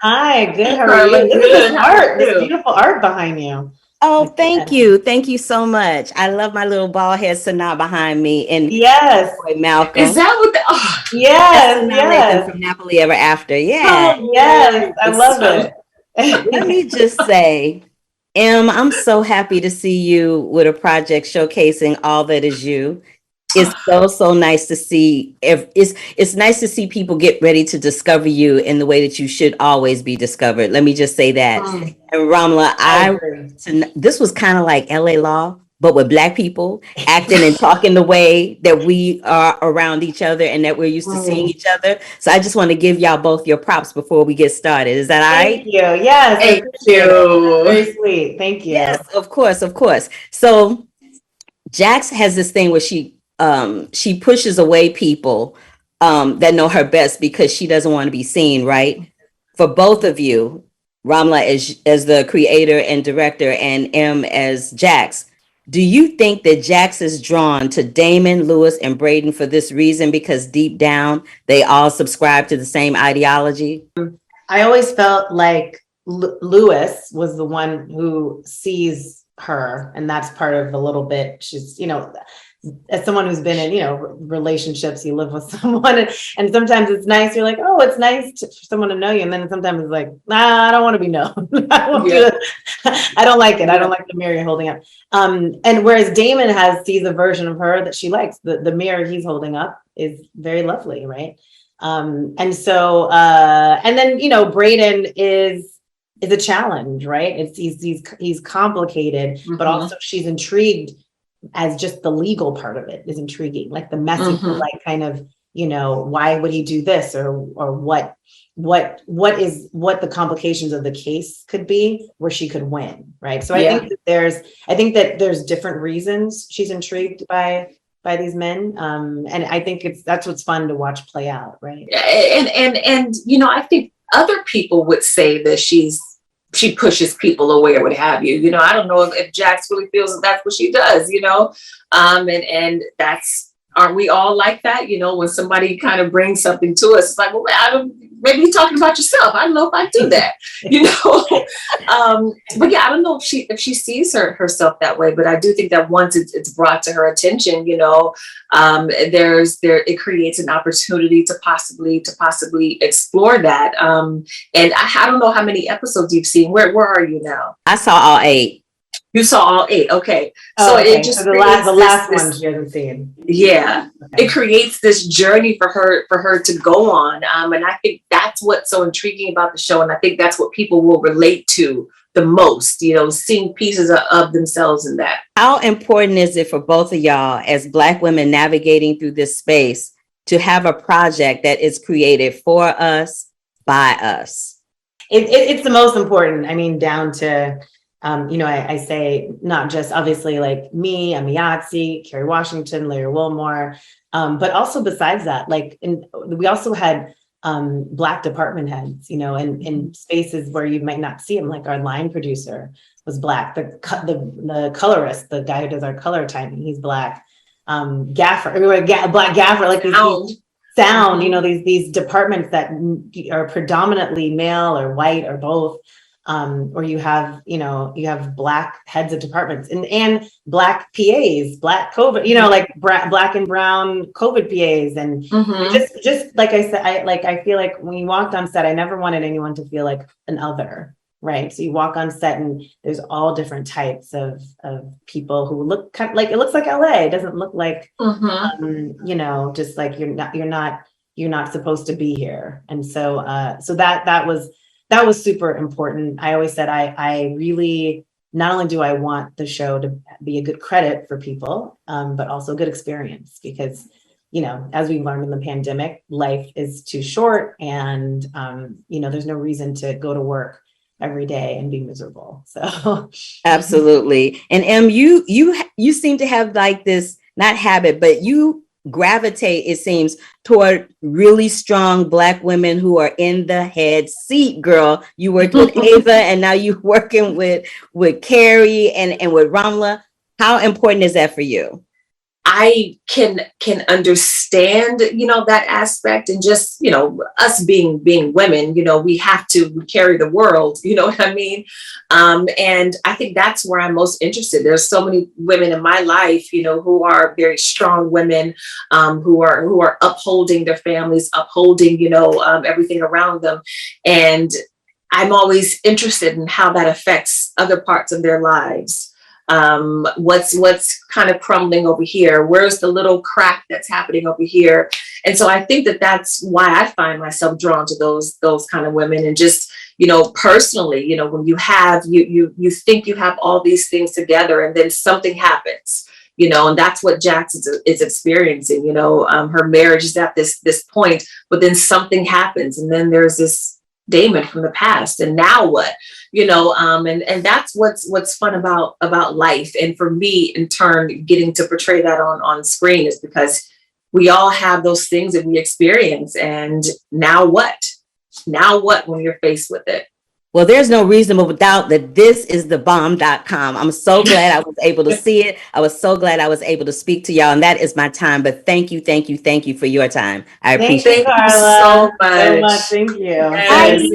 Hi, good. Hey, How are Carla. you? Look at this Good. How are art, this you? beautiful art behind you. Oh, My thank goodness. you. Thank you so much. I love my little bald head Sanaa behind me and my Yes, boy Is Malcolm. that what the? Oh, That's yes, Sanaa Lathan yes. from Napoli Ever After. Yeah. oh Yes, man, I it's love so. Let it. me just say, I'm so happy to see you with a project showcasing all that is you. It's so nice to see. If it's nice to see people get ready to discover you in the way that you should always be discovered. Let me just say that. Mm. And Ramla, I agree. this was kind of like LA Law, but with black people acting and talking the way that we are around each other and that we're used to seeing Mm. each other. So I just want to give y'all both your props before we get started. Is that all Thank right? you. Yes, I Thank appreciate it. That's you. very sweet. Thank you. Yes, of course, of course. So Jax has this thing where she pushes away people that know her best because she doesn't want to be seen, right? For both of you, Ramla as the creator and director and M as Jax, do you think that Jax is drawn to Damon, Lewis, and Braden for this reason because deep down they all subscribe to the same ideology? I always felt like Lewis was the one who sees her, and that's part of a little bit. She's, as someone who's been in, relationships, you live with someone, and sometimes it's nice. You're like, oh, it's nice for someone to know you, and then sometimes it's like, nah, I don't want to be known. I won't do Yeah. it. I don't like it. I Yeah. don't like the mirror you're holding up. And whereas Damon sees a version of her that she likes, the mirror he's holding up is very lovely, right? And so, and then, Braden is a challenge, right? He's complicated, but Mm-hmm. also she's intrigued as just the legal part of it is intriguing, like the messy, Mm-hmm. like kind of, why would he do this, or what the complications of the case could be where she could win, right? So Yeah. I think that there's different reasons she's intrigued by these men, and I think that's what's fun to watch play out, right? And I think other people would say that she pushes people away or what have you. I don't know if Jax really feels that that's what she does. And that's, aren't we all like that? When somebody kind of brings something to us, it's like, well, maybe you're talking about yourself. I don't know if I do that. you know but yeah, I don't know if she sees herself that way, but I do think that once it's brought to her attention, it creates an opportunity to possibly explore that. And I don't know how many episodes you've seen. Where are you now? I saw all 8. You saw all 8. Okay. So Oh, it okay. So just the creates last one this, she hasn't seen. yeah, Okay. it creates this journey for her to go on. And I think that's what's so intriguing about the show. And I think that's what people will relate to the most, seeing pieces of themselves in that. How important is it for both of y'all as Black women navigating through this space to have a project that is created for us, by us? It's the most important. I mean, down to, I say not just obviously like me, Emayatzy, Kerry Washington, Larry Wilmore, but also besides that, we also had Black department heads, in spaces where you might not see them, like our line producer was Black, the colorist, the guy who does our color timing, he's Black. Gaffer, Black gaffer, like these sound, these departments that are predominantly male or white or both, or you have Black heads of departments and Black PAs, Black COVID, like Black and brown COVID PAs, and Mm-hmm. just like I said, I feel like when you walked on set, I never wanted anyone to feel like an other. Right. So you walk on set and there's all different types of people who look kind of like, it looks like LA. It doesn't look like, just like you're not supposed to be here. And so, so that was super important. I always said, I really, not only do I want the show to be a good credit for people, but also a good experience, because, as we learned in the pandemic, life is too short, and, there's no reason to go to work every day and be miserable. So Absolutely. And you seem to have like this, not habit, but you gravitate, it seems, toward really strong Black women who are in the head seat. Girl, you worked with Ava and now you're working with Carrie and with Ramla. How important is that for you? I can understand, that aspect, and just, us being women, we have to carry the world, you know what I mean? And I think that's where I'm most interested. There's so many women in my life, who are very strong women, who are upholding their families, upholding, everything around them. And I'm always interested in how that affects other parts of their lives. What's kind of crumbling over here? Where's the little crack that's happening over here? And so I think that that's why I find myself drawn to those kind of women. And just, personally, when you think you have all these things together, and then something happens, and that's what Jaxs is experiencing. Her marriage is at this point, but then something happens, and then there's this Damon from the past, and now what? And that's what's fun about life. And for me, in turn, getting to portray that on screen is because we all have those things that we experience. And now what? When you're faced with it? Well, there's no reasonable doubt that this is the bomb.com. I'm so glad I was able to see it. I was so glad I was able to speak to y'all, and that is my time. But thank you for your time. I appreciate it. Thank you, Carla. So much. Thank you. Yes.